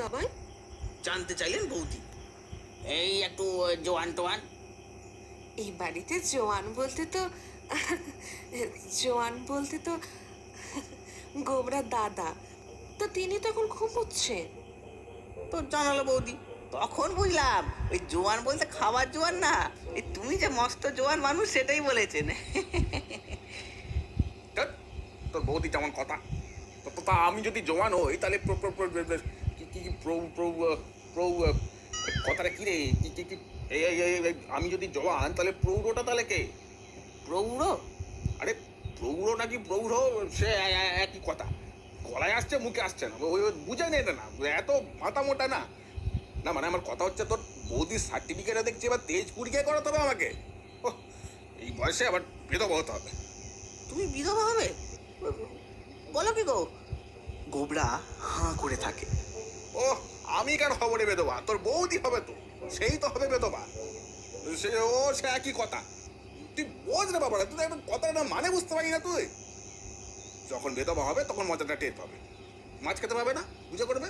বাবাই? জানতে চাইলেন বৌদি। এই একটু জোয়ান টোয়ান। এই বাড়িতে জোয়ান বলতে তো জোয়ান বলতে তো গোবরা দাদা। তো তিনি তখন ঘুমোচ্ছেন। তো জানালো বৌদি, তখন বুঝলাম ওই জোয়ান বলতে খাবার জোয়ান না, এই তুমি যে মস্ত জোয়ান মানুষ সেটাই বলেছেন। ধ্যাৎ, তোর বৌদি যেমন কথা। তো তা আমি যদি জওয়ান হই তাহলে কি কি কথাটা কি রে? কি কি কি আমি যদি জওয়ান তাহলে প্রৌঢ়টা তাহলে কে? প্রৌঢ়? আরে প্রৌঢ় নাকি প্রৌঢ় সে একই কথা। গলায় আসছে মুখে আসছে না, ওই বুঝে নেই না, এত মাথা মোটা না। না মানে আমার কথা হচ্ছে তোর বৌদির সার্টিফিকেটে দেখছি এবার তেজ পরীক্ষা করাতে হবে আমাকে। ওহ, এই বয়সে আবার বিধবা হতে হবে। তুমি বিধবা হবে? বলো কি গো? গোবরা হাঁ করে থাকে। ও আমি কেন হব রে বেদবা? তোর বৌদি হবে তো, সেই তো হবে বেদবা। সে একই কথা। তুই বোঝ রে বাবা, তুই একদম কথাটা মানে বুঝতে পারি না তুই। যখন বেদবা হবে তখন মজাটা টের পাবে। মাছ খেতে পাবে না, বুঝে করবে।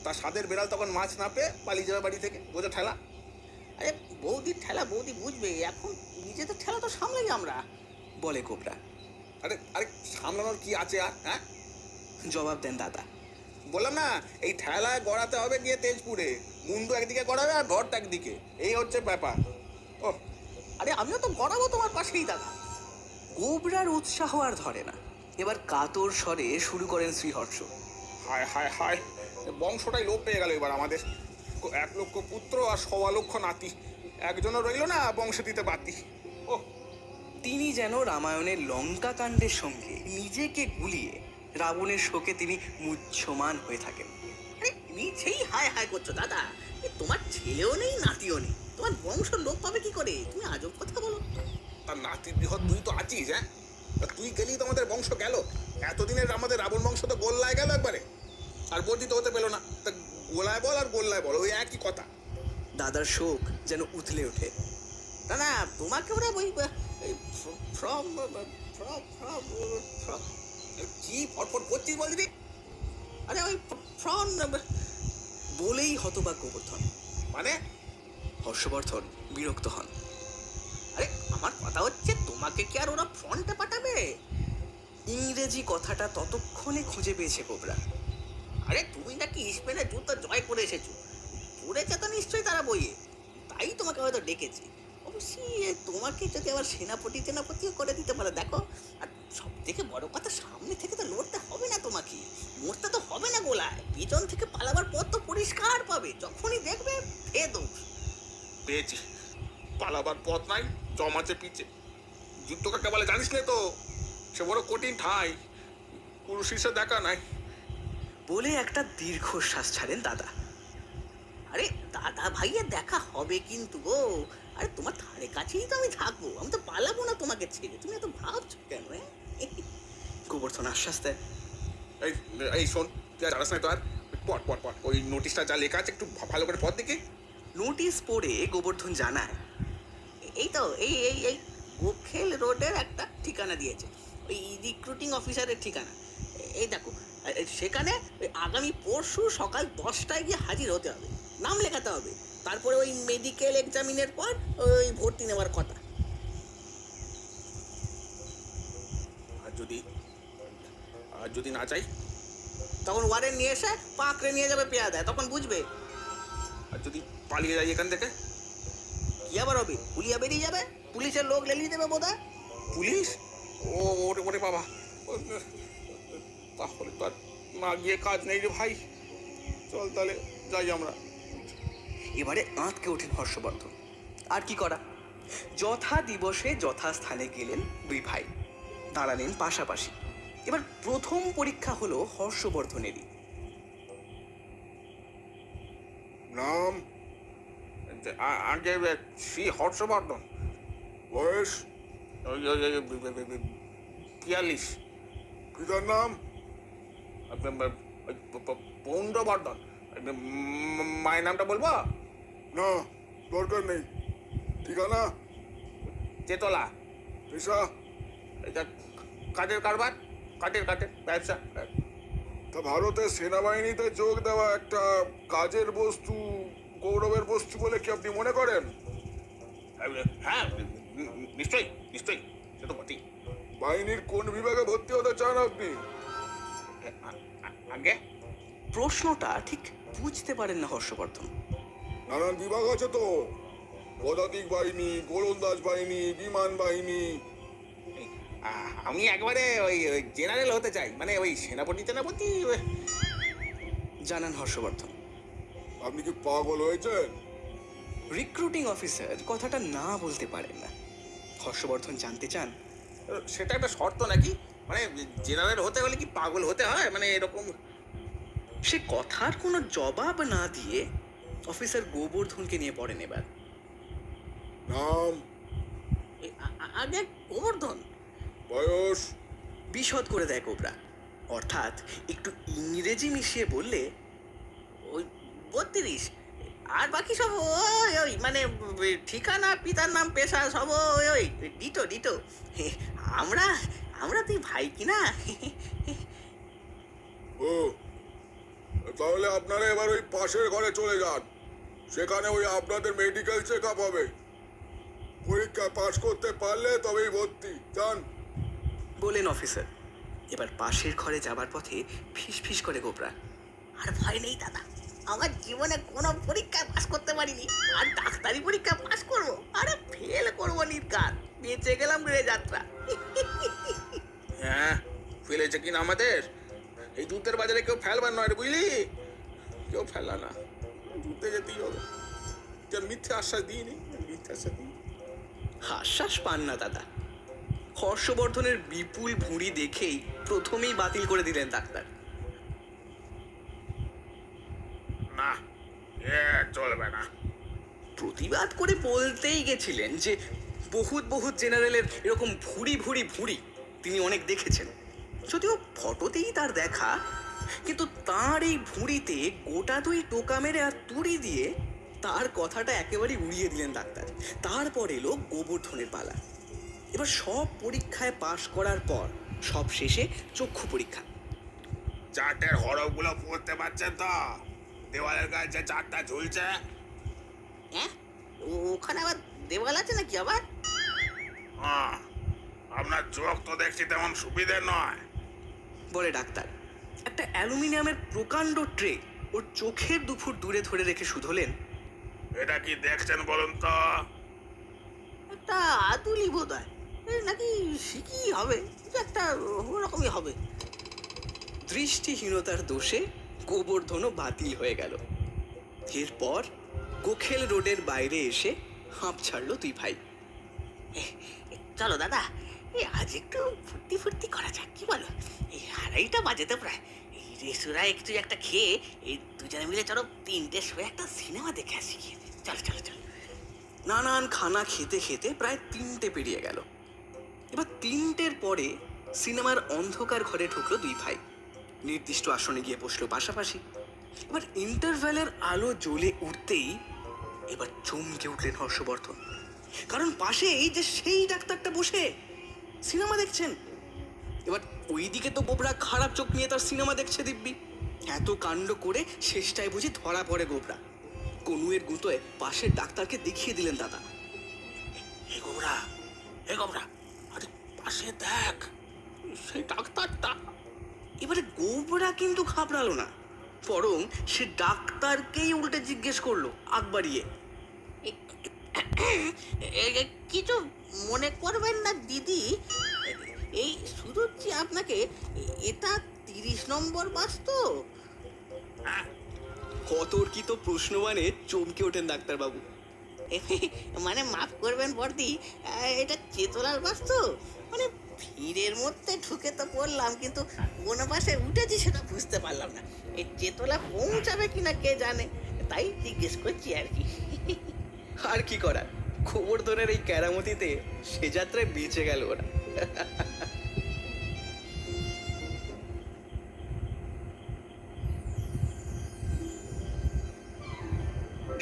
তার স্বাদের বেড়াল তখন মাছ না পেয়ে পালিয়ে যাবে বাড়ি থেকে, বোঝা ঠেলা। আরে বৌদির ঠেলা বৌদি বুঝবে, এখন নিজেদের ঠেলা তো সামলাই আমরা। বলে গোবরা। আরে আরে সামলানোর কি আছে আর? হ্যাঁ, জবাব দেন দাদা। বললাম না এই ঠেলায় গড়াতে হবে গিয়ে তেজপুরে। মুন্ডু একদিকে গড়াবে আর ঘরটা একদিকে, এই হচ্ছে ব্যাপার। ও আরে আমিও তো গড়াবো তোমার পাশেই দাদা। গোবরার উৎসাহ আর ধরে না। এবার কাতর স্বরে শুরু করেন শ্রীহর্ষ। হায় হায় হায়, বংশটাই লোপ পেয়ে গেল এবার আমাদের। 1,00,000 পুত্র আর 1,00,000 নাতি, একজনও রইল না বংশ দিতে বাতি। ও তিনি যেন রামায়ণের লঙ্কা কাণ্ডের সঙ্গে নিজেকে গুলিয়ে রাবণের শোকে তিনি মুহ্যমান হয়ে থাকেন। আরে নিচেই হায় হায় করছো দাদা। তোমার ছেলেও নেই নাতিও নেই, তোমার বংশ লোপ পাবে কি করে? তুমি আজব কথা বলো। তার নাতি বৃহৎ তুই তো আছিস। হ্যাঁ, তুই গেলেই তো আমাদের বংশ গেল। এতদিনের আমাদের রাবণ বংশ তো গোল্লায় গেল একবারে। আর বর্ধিত হতে পেলো না। তা গোলায় বল আর গোল্লায় বল, ওই একই কথা। দাদার শোক যেন উথলে ওঠে। না না, তোমাকে ওরা ওই ফ্রম কি ফটফট করছিস বলবি? আরে ওই ফ্রম বলেই হতবাক গোবর্ধন। মানে হর্ষবর্ধন বিরক্ত হন। আরে আমার কথা হচ্ছে, তোমাকে কি আর ওরা ফ্রন্টে পাঠাবে? ইংরেজি কথাটা ততক্ষণে খুঁজে পেয়েছে গোবরা। আরে তুমি নাকি স্পেনের যুদ্ধ জয় করে এসেছো, পড়েছে তো নিশ্চয়ই তারা বইয়ে, তাই তোমাকে হয়তো ডেকেছে। অবশ্যই তোমাকে যদি আবার সেনাপতিও করে দিতে পারে দেখো। আর সব থেকে বড় কথা, সামনে থেকে তো লড়তে হবে না তোমাকে, মরতে তো হবে না গোলায়। পিছন থেকে পালাবার পথ তো পরিষ্কার পাবে, যখনই দেখবে ফে দৌড়। পেয়েছি, পালাবার পথ নাই, জমাছে পিছে। যুদ্ধ কাকে বলে জানিস না তো? সে বড় কঠিন ঠাঁই, পুরুষের দেখা নাই। বলে একটা দীর্ঘশ্বাস ছাড়েন দাদা। আরে দাদা ভাইয়া দেখা হবে কিন্তু গো। আরে তোমার ধারে কাছেই তো আমি থাকবো, আমি তো পালাবো না তোমাকে ছেড়ে। তুমি এত ভাবছো কেন? গোবর্ধন আশ্বাস দেয়। এই এই শোন, তুই আর জানাস না তো আর? পট পট পট ওই নোটিশটা যা লেখা আছে একটু ভালো করে পড় দেখি। নোটিশ পড়ে গোবর্ধন জানায়, এই তো এই এই এই গোখেল রোডের একটা ঠিকানা দিয়েছে, ওই রিক্রুটিং অফিসারের ঠিকানা। এই দেখো, সেখানে ওই আগামী পরশু সকাল 10টায় গিয়ে হাজির হতে হবে, নাম লেখাতে হবে, তারপরে ওই মেডিকেল এক্সামিনের পর ওই ভর্তি নেওয়ার কথা। আর যদি না চাই? তখন ওয়ারেন্ট নিয়ে এসে পাকড়ে নিয়ে যাবে পেয়াদায়, তখন বুঝবে। আর যদি পালিয়ে যাই এখান থেকে? কি আবার হবে? পুলিয়া বেরিয়ে যাবে, পুলিশের লোক লেলিয়ে দেবে বোধহয়। পুলিশ? ও ওরে ওরে বাবা, তাহলে তো আর না গিয়ে কাজ নেই রে ভাই। চল তাহলে যাই আমরা। এবারে আঁতকে ওঠেন হর্ষবর্ধন। আর কি করা, যথা দিবসে যথাস্থানে গেলেন দুই ভাই, দাঁড়ালেন পাশাপাশি। এবার প্রথম পরীক্ষা হলো হর্ষবর্ধনেরই। নাম? আগে শ্রী হর্ষবর্ধন। বয়স? 42। পিতার নাম? পৌণ্ডবর্ধন। মায়ের নামটা বলবো? না, দরকার নেই। ঠিকানা? চেতলা। পেশা? কাঠের কারবার, কাঠের ব্যবসা। তা ভারতের সেনাবাহিনীতে যোগ দেওয়া একটা কাজের বস্তু, গৌরবের বস্তু বলে কি আপনি মনে করেন? হ্যাঁ, নিশ্চয়ই নিশ্চয়ই, সে তো বটেই। বাহিনীর কোন বিভাগে ভর্তি হতে চান আপনি? আগে প্রশ্নটা ঠিক বুঝতে পারেন না হর্ষবর্ধন। নানান বিভাগ আছে তো, পদাতিক বাহিনী, গোলন্দাজ বাহিনী, বিমান বাহিনী। আমি একবারে ওই জেনারেল হতে চাই, মানে ওই সেনাপতি টেনাপতি। জানান হর্ষবর্ধন। আপনি কি পাগল হয়েছেন? রিক্রুটিং অফিসার কথাটা না বলতে পারেন না। হর্ষবর্ধন জানতে চান, সেটা একটা শর্ত নাকি? মানে জেনারেল হতে হলে কি পাগল হতে হয়, মানে এরকম? সে কথার কোনো জবাব না দিয়ে অফিসার গোবর্ধনকে নিয়ে পড়েন এবার। নাম, আগে গোবর্ধন। বয়স, বিশদ করে দেয় কোবরা। অর্থাৎ একটু ইংরেজি মিশিয়ে বললে, ওই 32। আর বাকি সব ওই ওই মানে ঠিকানা, পিতার নাম, পেশা সব ওই ওই ডিটো ডিটো। আমরা আমরা তুই ভাই কিনা। ও তাহলে আপনারা এবার ওই পাশের ঘরে চলে যান, সেখানে ওই আপনাদের মেডিকেল চেক আপ হবে। পরীক্ষা পাশ করতে পারলে তবেই ভর্তি। যান। বলেন অফিসার। এবার পাশের ঘরে যাবার পথে ফিস ফিস করে কোবরা, আর ভয় নেই দাদা, আমার জীবনে কোনো পরীক্ষায় পাস করতে পারিনি, আর ডাক্তারি পরীক্ষা পাস করবো, আরে ফেল করবো নির্ঘাত। বেঁচে গেলাম রে যাত্রা। হ্যাঁ, ফেলেছে কিনা আমাদের এই দুধের বাজারে কেউ ফেলবার নয় রে, বুঝলি? কেউ ফেলা না, দুধে যেতেই হবে। মিথ্যে আশ্বাস দিইনি, মিথ্যে আশ্বাস দিই। আশ্বাস পান না দাদা। হর্ষবর্ধনের বিপুল ভুঁড়ি দেখেই প্রথমেই বাতিল করে দিলেন ডাক্তার। না, এ চলবে না। প্রতিবাদ করে বলতেই গেছিলেন যে বহুত বহুত জেনারেলের এরকম ভুঁড়ি ভুঁড়ি ভুঁড়ি তিনি অনেক দেখেছেন, যদিও ফটোতেই তার দেখা। কিন্তু তার এই ভুঁড়িতে গোটা দুই টোকা মেরে আর তুড়ি দিয়ে তার কথাটা একেবারেই উড়িয়ে দিলেন ডাক্তার। তারপর এলো গোবর্ধনের পালা। এবার সব পরীক্ষায় পাশ করার পর সব শেষে চক্ষু পরীক্ষা। চার্টের হরফগুলো পড়তে পারছেন তো? দেওয়ালের গায়ে যে চারটা ঝুলছে। হ্যাঁ, ওখানে আবার দেওয়াল আছে নাকি আবার? হ্যাঁ, আপনার চোখ তো দেখছি তেমন সুবিধের নয়। বলে ডাক্তার। একটা অ্যালুমিনিয়ামের প্রকাণ্ড ট্রে ওর চোখের দুফুট দূরে ধরে রেখে শুধলেন, এটা কি দেখছেন বলুন তো? একটা আতুলি বোধ হয়, নাকি শিখি হবে, কিছু একটা ওরকমই হবে। দৃষ্টিহীনতার দোষে গোবর্ধনও বাতিল হয়ে গেল। এরপর গোখেল রোডের বাইরে এসে হাঁপ ছাড়লো দুই ভাই। চলো দাদা, আজ একটু ফুর্তি ফুর্তি করা যাক, কি বলো? এই 2:30 বাজে তো প্রায়। এই রেস্তোরাঁ একটু একটা খেয়ে এই দুজনে মিলে চলো 3টে শো একটা সিনেমা দেখে আসি। চলো চলো চলো। নানান খানা খেতে খেতে প্রায় 3টে পেরিয়ে গেল। এবার 3টের পরে সিনেমার অন্ধকার ঘরে ঢুকলো দুই ভাই। নির্দিষ্ট আসনে গিয়ে বসলো পাশাপাশি। এবার ইন্টারভ্যালের আলো জ্বলে উঠতেই এবার চমকে উঠলেন হর্ষবর্ধন, কারণ পাশে এই যে সেই ডাক্তারটা বসে সিনেমা দেখছেন। এবার ওইদিকে তো গোবরা খারাপ চোখ নিয়ে তার সিনেমা দেখছে দিব্যি। এত কাণ্ড করে শেষটায় বুঝি ধরা পড়ে গোবরা। কনুয়ের গুঁতোয় পাশের ডাক্তারকে দেখিয়ে দিলেন দাদা। এ গোবরা, এ গোবরা, আরে পাশে দেখ, সেই ডাক্তারটা। এবারে গোবরা কিন্তু ঘাবড়ালো না, বরং সে ডাক্তারকেই উল্টে জিজ্ঞেস করলো আগ বাড়িয়ে, কিছু মনে করবেন না দিদি, এই শুধুছি আপনাকে, এটা 30 নম্বর বাস তো? অতর্কিত প্রশ্ন মানে চমকে ওঠেন ডাক্তারবাবু। মানে মাফ করবেন বর্দি, এটা চেতলার বাস তো, মানে ভিড়ের মধ্যে ঢুকে তো পড়লাম, কিন্তু কোন বাসে উঠেছি সেটা বুঝতে পারলাম না। এই চেতলা পৌঁছাবে কিনা কে জানে, তাই জিজ্ঞেস করছি আর কি। আর কি করার, গোবর্ধনের এই কেরামতিতে সে যাত্রায় বেঁচে গেল ওরা।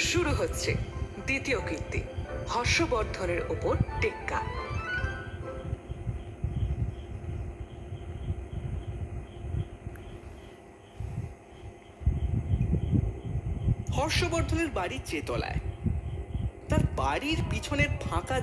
শুরু হচ্ছে দ্বিতীয় কীর্তি, হর্ষবর্ধনের ওপর টেক্কা। হর্ষবর্ধনের বাড়ি চেতলায়। তার বাড়ির পিছনের ফাঁকা